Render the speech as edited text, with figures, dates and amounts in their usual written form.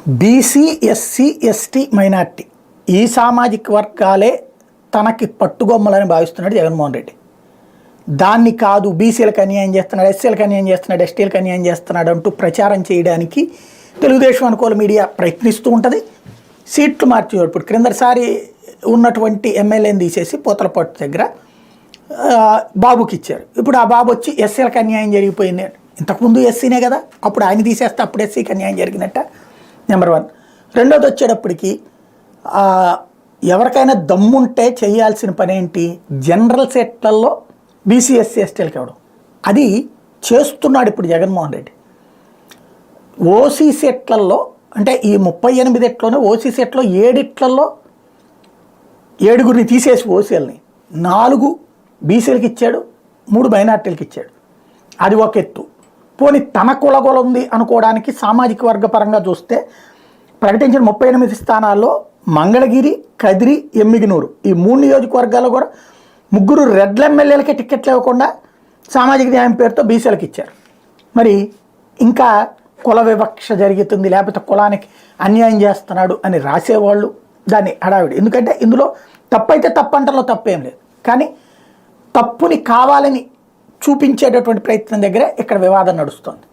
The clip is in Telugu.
బీసీ, ఎస్సీ, ఎస్టీ, మైనార్టీ ఈ సామాజిక వర్గాలే తనకి పట్టుగొమ్మలని భావిస్తున్నాడు జగన్మోహన్ రెడ్డి. దాన్ని కాదు బీసీలకు అన్యాయం చేస్తున్నాడు, ఎస్సీలకు అన్యాయం చేస్తున్నాడు, ఎస్టీలకు అన్యాయం చేస్తున్నాడు అంటూ ప్రచారం చేయడానికి తెలుగుదేశం అనుకూల మీడియా ప్రయత్నిస్తూ ఉంటుంది. సీట్లు మార్చేవాడు. ఇప్పుడు క్రిందసారి ఉన్నటువంటి ఎమ్మెల్యేని తీసేసి పూతలపట్టు దగ్గర బాబుకి ఇచ్చారు. ఇప్పుడు ఆ బాబు వచ్చి ఎస్సీలకు అన్యాయం జరిగిపోయింది. ఇంతకుముందు ఎస్సీనే కదా, అప్పుడు ఆయన తీసేస్తే అప్పుడు ఎస్సీకి అన్యాయం జరిగినట్ట. నెంబర్ 1. రెండోది వచ్చేటప్పటికి ఎవరికైనా దమ్ముంటే చేయాల్సిన పని ఏంటి, జనరల్ సెట్లలో బీసీ, ఎస్సీ, ఎస్టీలకు ఇవ్వడం. అది చేస్తున్నాడు ఇప్పుడు జగన్మోహన్ రెడ్డి. ఓసీ సెట్లలో అంటే ఈ 38 ఎట్లోనే ఓసీ సెట్లో 7 7 తీసేసి ఓసీలని 4 బీసీలకు ఇచ్చాడు, 3 మైనార్టీలకు ఇచ్చాడు. అది ఒక ఎత్తు. పోనీ తన కులగొల ఉంది అనుకోవడానికి సామాజిక వర్గ పరంగా చూస్తే ప్రకటించిన 38 స్థానాల్లో మంగళగిరి, కదిరి, ఎమ్మిగనూరు ఈ 3 నియోజకవర్గాల్లో కూడా 3 రెడ్ల ఎమ్మెల్యేలకే టిక్కెట్లు ఇవ్వకుండా సామాజిక న్యాయం పేరుతో బీసీలకు ఇచ్చారు. మరి ఇంకా కుల వివక్ష జరుగుతుంది, లేకపోతే కులానికి అన్యాయం చేస్తున్నాడు అని రాసేవాళ్ళు దాన్ని హడావిడి. ఎందుకంటే ఇందులో తప్పైతే తప్పంటలో తప్పేం లేదు, కానీ తప్పుని కావాలని చూపించేటటువంటి ప్రయత్నం దగ్గరే ఇక్కడ వివాదం నడుస్తుంది.